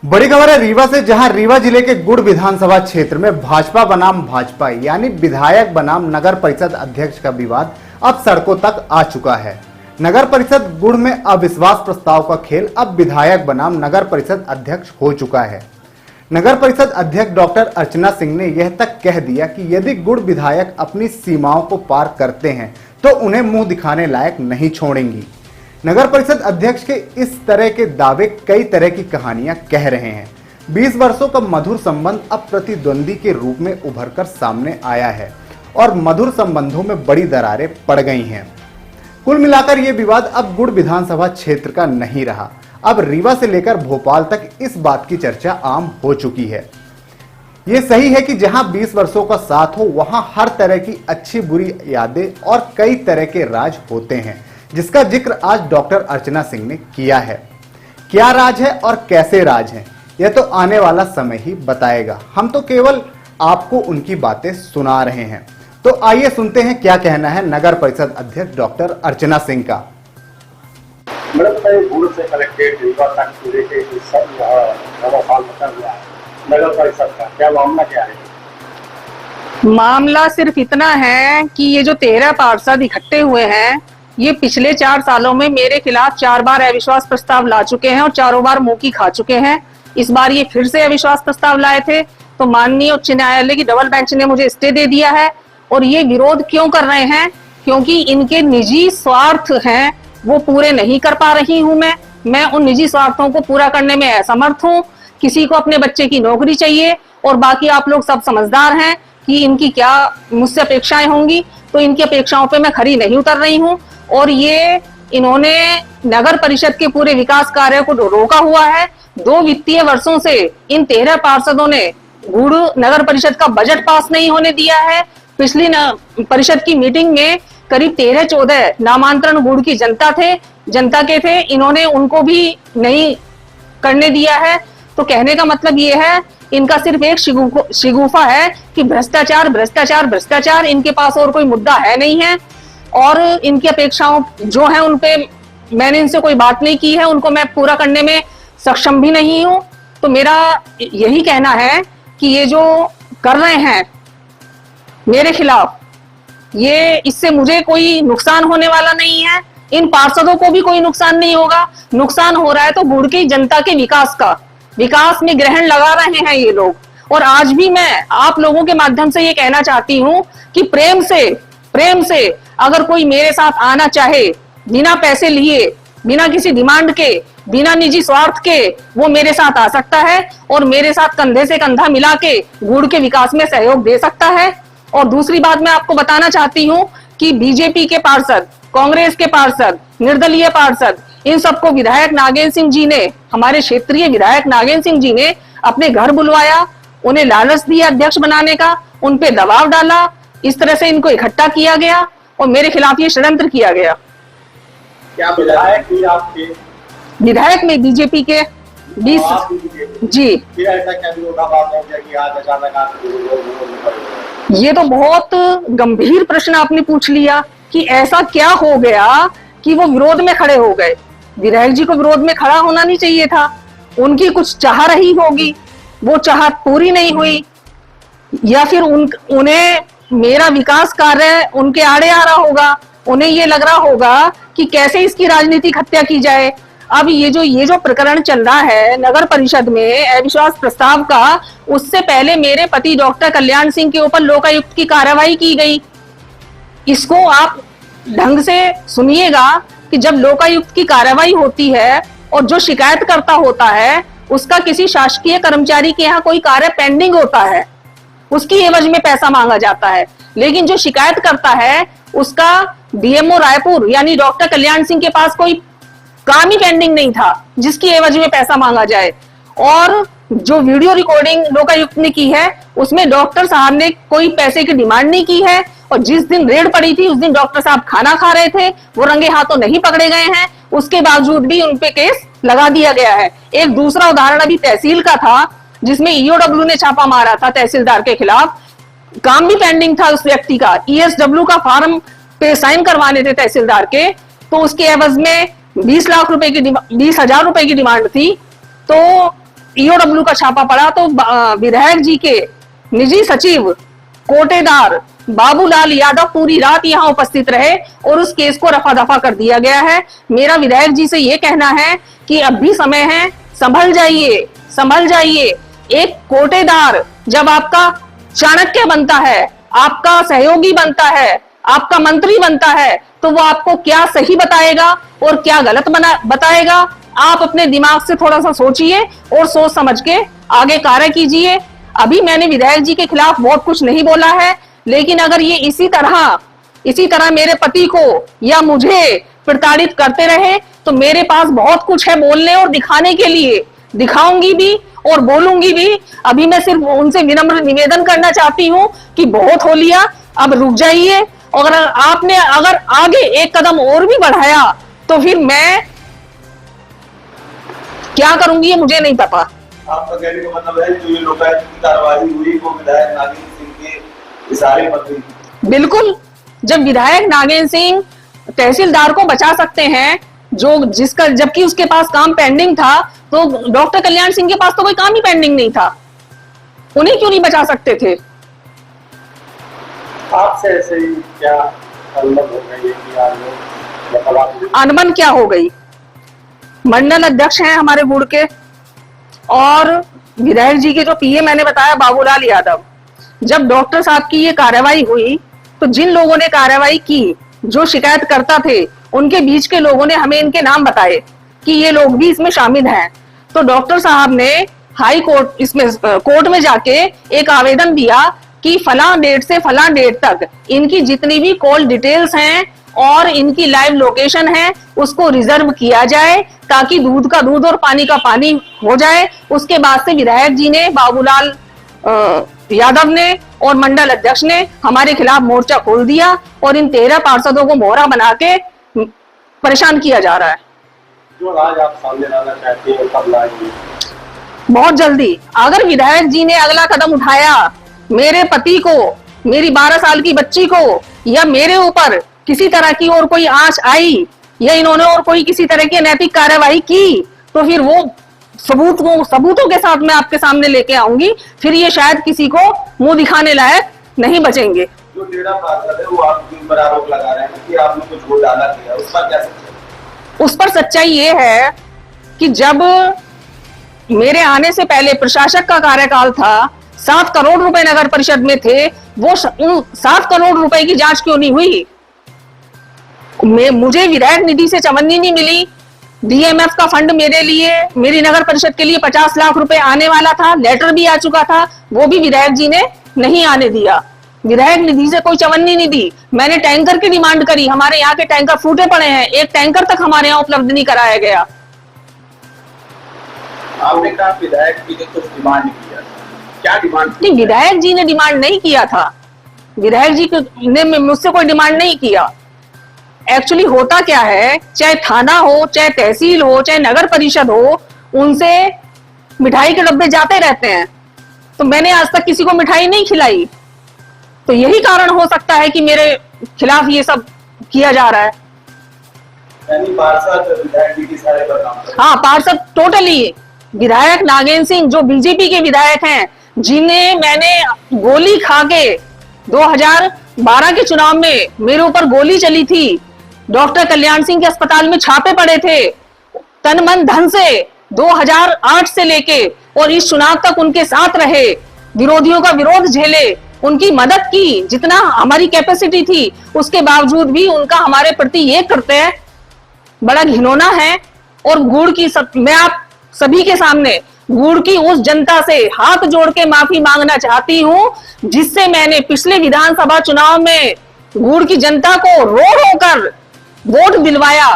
बड़ी खबर है रीवा से, जहां रीवा जिले के गुड़ विधानसभा क्षेत्र में भाजपा बनाम भाजपा यानी विधायक बनाम नगर परिषद अध्यक्ष का विवाद अब सड़कों तक आ चुका है। नगर परिषद गुड़ में अविश्वास प्रस्ताव का खेल अब विधायक बनाम नगर परिषद अध्यक्ष हो चुका है। नगर परिषद अध्यक्ष डॉक्टर अर्चना सिंह ने यह तक कह दिया कि यदि गुड़ विधायक अपनी सीमाओं को पार करते हैं तो उन्हें मुंह दिखाने लायक नहीं छोड़ेंगी। नगर परिषद अध्यक्ष के इस तरह के दावे कई तरह की कहानियां कह रहे हैं। 20 वर्षों का मधुर संबंध अब प्रतिद्वंदी के रूप में उभरकर सामने आया है और मधुर संबंधों में बड़ी दरारें पड़ गई हैं। कुल मिलाकर यह विवाद अब गुड़ विधानसभा क्षेत्र का नहीं रहा, अब रीवा से लेकर भोपाल तक इस बात की चर्चा आम हो चुकी है। ये सही है कि जहां 20 वर्षों का साथ हो वहां हर तरह की अच्छी बुरी यादें और कई तरह के राज होते हैं, जिसका जिक्र आज डॉक्टर अर्चना सिंह ने किया है। क्या राज है और कैसे राज है, यह तो आने वाला समय ही बताएगा। हम तो केवल आपको उनकी बातें सुना रहे हैं। तो आइए सुनते हैं क्या कहना है नगर परिषद अध्यक्ष डॉक्टर अर्चना सिंह का। गुड़ से कलेक्टेड रीवा तक पूरे के सब साल हुआ है। नगर परिषद का क्या मामला क्या है? मामला सिर्फ इतना है कि ये जो 13 पार्षद इकट्ठे हुए हैं, ये पिछले 4 सालों में मेरे खिलाफ 4 बार अविश्वास प्रस्ताव ला चुके हैं और चारों बार मुंह की खा चुके हैं। इस बार ये फिर से अविश्वास प्रस्ताव लाए थे तो माननीय उच्च न्यायालय की डबल बेंच ने मुझे स्टे दे दिया है। और ये विरोध क्यों कर रहे हैं? क्योंकि इनके निजी स्वार्थ हैं, वो पूरे नहीं कर पा रही हूं मैं उन निजी स्वार्थों को पूरा करने में असमर्थ हूं। किसी को अपने बच्चे की नौकरी चाहिए और बाकी आप लोग सब समझदार हैं कि इनकी क्या मुझसे अपेक्षाएं होंगी, तो इनकी अपेक्षाओं पे मैं खरी नहीं उतर रही हूं। और ये इन्होंने नगर परिषद के पूरे विकास कार्य को रोका हुआ है। 2 वित्तीय वर्षों से इन 13 पार्षदों ने गुड़ नगर परिषद का बजट पास नहीं होने दिया है। पिछली परिषद की मीटिंग में करीब 13-14 नामांतरण गुड़ की जनता के थे, इन्होंने उनको भी नहीं करने दिया है। तो कहने का मतलब ये है, इनका सिर्फ एक शिगुफा है कि भ्रष्टाचार भ्रष्टाचार भ्रष्टाचार, इनके पास और कोई मुद्दा है नहीं है। और इनकी अपेक्षाओं जो है उन पे मैंने इनसे कोई बात नहीं की है, उनको मैं पूरा करने में सक्षम भी नहीं हूं। तो मेरा यही कहना है कि ये जो कर रहे हैं मेरे खिलाफ, ये इससे मुझे कोई नुकसान होने वाला नहीं है, इन पार्षदों को भी कोई नुकसान नहीं होगा। नुकसान हो रहा है तो गुड़ की जनता के विकास में ग्रहण लगा रहे हैं ये लोग। और आज भी मैं आप लोगों के माध्यम से ये कहना चाहती हूं कि प्रेम से अगर कोई मेरे साथ आना चाहे, बिना पैसे लिए, बिना किसी डिमांड के, बिना निजी स्वार्थ के, वो मेरे साथ आ सकता है और मेरे साथ कंधे से कंधा मिला के गुड़ के विकास में सहयोग दे सकता है। और दूसरी बात मैं आपको बताना चाहती हूँ कि बीजेपी के पार्षद, कांग्रेस के पार्षद, निर्दलीय पार्षद, इन सबको विधायक नागेंद्र सिंह जी ने, हमारे क्षेत्रीय विधायक नागेंद्र सिंह जी ने अपने घर बुलवाया, उन्हें लालच दिया अध्यक्ष बनाने का, उन पे दबाव डाला, इस तरह से इनको इकट्ठा किया गया और मेरे खिलाफ ये षड्यंत्र किया गया। क्या विधायक भी आपके? विधायक में बीजेपी के 20 जी। फिर ऐसा क्या विरोधाभास हो गया कि आज अचानक आप? ये तो बहुत गंभीर प्रश्न आपने पूछ लिया कि ऐसा क्या हो गया कि वो विरोध में खड़े हो गए। विधायक जी को विरोध में खड़ा होना नहीं चाहिए था, उनकी कुछ चाह रही होगी, वो चाहत पूरी नहीं हुई, या फिर उन्हें मेरा विकास कार्य उनके आड़े आ रहा होगा, उन्हें ये लग रहा होगा कि कैसे इसकी राजनीतिक हत्या की जाए। अब ये जो प्रकरण चल रहा है नगर परिषद में अविश्वास प्रस्ताव का, उससे पहले मेरे पति डॉक्टर कल्याण सिंह के ऊपर लोकायुक्त की कार्रवाई की गई। इसको आप ढंग से सुनिएगा कि जब लोकायुक्त की कार्रवाई होती है और जो शिकायत करता होता है, उसका किसी शासकीय कर्मचारी के यहाँ कोई कार्य पेंडिंग होता है, उसकी एवज में पैसा मांगा जाता है। लेकिन जो शिकायत करता है उसका डीएमओ रायपुर यानी डॉक्टर कल्याण सिंह के पास कोई काम ही पेंडिंग नहीं था जिसकी एवज में पैसा मांगा जाए। और जो वीडियो रिकॉर्डिंग लोकायुक्त ने की है उसमें डॉक्टर साहब ने कोई पैसे की डिमांड नहीं की है। और जिस दिन रेड पड़ी थी उस दिन डॉक्टर साहब खाना खा रहे थे, वो रंगे हाथों नहीं पकड़े गए हैं, उसके बावजूद भी उनपे केस लगा दिया गया है। एक दूसरा उदाहरण अभी तहसील का था जिसमें ईओडब्ल्यू ने छापा मारा था तहसीलदार के खिलाफ, काम भी पेंडिंग था उस व्यक्ति का, ईएसडब्ल्यू का फॉर्म पे साइन करवाने थे तहसीलदार के, तो उसके एवज में 20 लाख रुपए की 20,000 रुपए की डिमांड थी। तो ईओडब्ल्यू का छापा पड़ा तो विधायक जी के निजी सचिव कोटेदार बाबूलाल यादव पूरी रात यहां उपस्थित रहे और उस केस को रफा दफा कर दिया गया है। मेरा विधायक जी से यह कहना है कि अब भी समय है, संभल जाइए, संभल जाइए। एक कोटेदार जब आपका चाणक्य बनता है, आपका सहयोगी बनता है, आपका मंत्री बनता है, तो वो आपको क्या सही बताएगा और क्या गलत बताएगा। आप अपने दिमाग से थोड़ा सा सोचिए और सोच समझ के आगे कार्य कीजिए। अभी मैंने विधायक जी के खिलाफ बहुत कुछ नहीं बोला है, लेकिन अगर ये इसी तरह मेरे पति को या मुझे प्रताड़ित करते रहे तो मेरे पास बहुत कुछ है बोलने और दिखाने के लिए। दिखाऊंगी भी और बोलूंगी भी। अभी मैं सिर्फ उनसे विनम्र निवेदन करना चाहती हूँ कि बहुत हो लिया, अब रुक जाइए। और आपने अगर आगे एक कदम और भी बढ़ाया तो फिर मैं क्या करूंगी ये मुझे नहीं पता। आपका कहने का मतलब है जो ये लोकायुक्त की कार्रवाई हुई वो विधायक नागेंद्र सिंह के इशारे पर हुई? बिल्कुल। जब विधायक नागेंद्र सिंह तहसीलदार को बचा सकते हैं जबकि उसके पास काम पेंडिंग था, तो डॉक्टर कल्याण सिंह के पास तो कोई काम ही पेंडिंग नहीं था, उन्हें क्यों नहीं बचा सकते थे? आपसे ऐसे ही क्या अनबन हो गई है कि आज लोग मतलब अनबन क्या हो गई? मंडल अध्यक्ष हैं हमारे गुड़ के और विधायक जी के जो पीए मैंने बताया बाबूलाल यादव। जब डॉक्टर साहब की ये कार्रवाई हुई तो जिन लोगों ने कार्रवाई की, जो शिकायत करता थे, उनके बीच के लोगों ने हमें इनके नाम बताए कि ये लोग भी इसमें शामिल हैं। तो डॉक्टर साहब ने हाई कोर्ट कोर्ट में जाके एक आवेदन दिया कि फलां डेट से फलां डेट तक इनकी जितनी भी कॉल डिटेल्स हैं और इनकी लाइव लोकेशन है उसको रिजर्व किया जाए ताकि दूध का दूध और पानी का पानी हो जाए। उसके बाद से विधायक जी ने, बाबूलाल यादव ने और मंडल अध्यक्ष ने हमारे खिलाफ मोर्चा खोल दिया और इन 13 पार्षदों को मोहरा बना के परेशान किया जा रहा है। जो आज आप सामने लाना चाहते हैं कब लाएंगे? बहुत जल्दी। अगर विधायक जी ने अगला कदम उठाया, मेरे पति को, मेरी 12 साल की बच्ची को या मेरे ऊपर किसी तरह की और कोई आंच आई या इन्होंने और कोई किसी तरह की अनैतिक कार्यवाही की, तो फिर वो सबूतों के साथ मैं आपके सामने लेके आऊंगी। फिर ये शायद किसी को मुंह दिखाने लायक नहीं बचेंगे। जो डेढ़ा पार्षद है वो आपके ऊपर आरोप लगा रहे हैं कि आपने कुछ घोटाला किया, उस पर क्या सच्चाई? उस पर सच्चाई ये है कि जब मेरे आने से पहले प्रशासक का कार्यकाल था, 7 करोड़ रुपए नगर परिषद में थे, वो उन 7 करोड़ रुपए की जांच क्यों नहीं हुई? मुझे विधायक निधि से चवन्नी नहीं मिली। डीएमएफ का फंड मेरे लिए, मेरी नगर परिषद के लिए 50 लाख रुपए आने वाला था, लेटर भी आ चुका था, वो भी विधायक जी ने नहीं आने दिया। विधायक निधि से कोई चवन्नी नहीं दी। मैंने टैंकर की डिमांड करी, हमारे यहाँ के टैंकर फूटे पड़े हैं, एक टैंकर तक हमारे यहाँ उपलब्ध नहीं कराया गया। आपने कहा विधायक जी ने कुछ डिमांड किया, क्या डिमांड? नहीं, विधायक जी ने डिमांड नहीं किया था। विधायक जी ने मुझसे कोई डिमांड नहीं किया। एक्चुअली होता क्या है, चाहे थाना हो, चाहे तहसील हो, चाहे नगर परिषद हो, उनसे मिठाई के डब्बे जाते रहते हैं। तो मैंने आज तक किसी को मिठाई नहीं खिलाई, तो यही कारण हो सकता है कि मेरे खिलाफ ये सब किया जा रहा है। यानी पार्षद विधायक जी के सारे पर काम कर रहे हैं। हाँ, पार्षद टोटली। विधायक नागेंद्र सिंह जो बीजेपी के विधायक हैं, जिन्हें मैंने गोली खा के 2012 के चुनाव में मेरे ऊपर गोली चली थी, डॉक्टर कल्याण सिंह के अस्पताल में छापे पड़े थे, तन मन धन से 2008 से लेके और इस चुनाव तक उनके साथ रहे, विरोधियों का विरोध झेले, उनकी मदद की, जितना हमारी कैपेसिटी थी, उसके बावजूद भी उनका हमारे प्रति ये करते हैं, बड़ा घिनौना है। और गुड़ की मैं आप सभी के सामने गुड़ की उस जनता से हाथ जोड़ के माफी मांगना चाहती हूँ जिससे मैंने पिछले विधानसभा चुनाव में गुड़ की जनता को रो रो कर वोट दिलवाया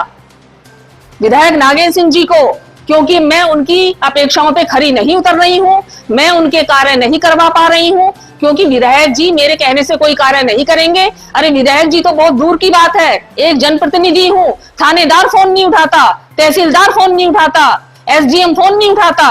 विधायक नागेंद्र सिंह जी को, क्योंकि मैं उनकी अपेक्षाओं पे खरी नहीं उतर रही हूँ, मैं उनके कार्य नहीं करवा पा रही हूँ, क्योंकि विधायक जी मेरे कहने से कोई कार्य नहीं करेंगे। अरे विधायक जी तो बहुत दूर की बात है, एक जनप्रतिनिधि हूँ, थानेदार फोन नहीं उठाता, तहसीलदार फोन नहीं उठाता, एसडीएम फोन नहीं उठाता,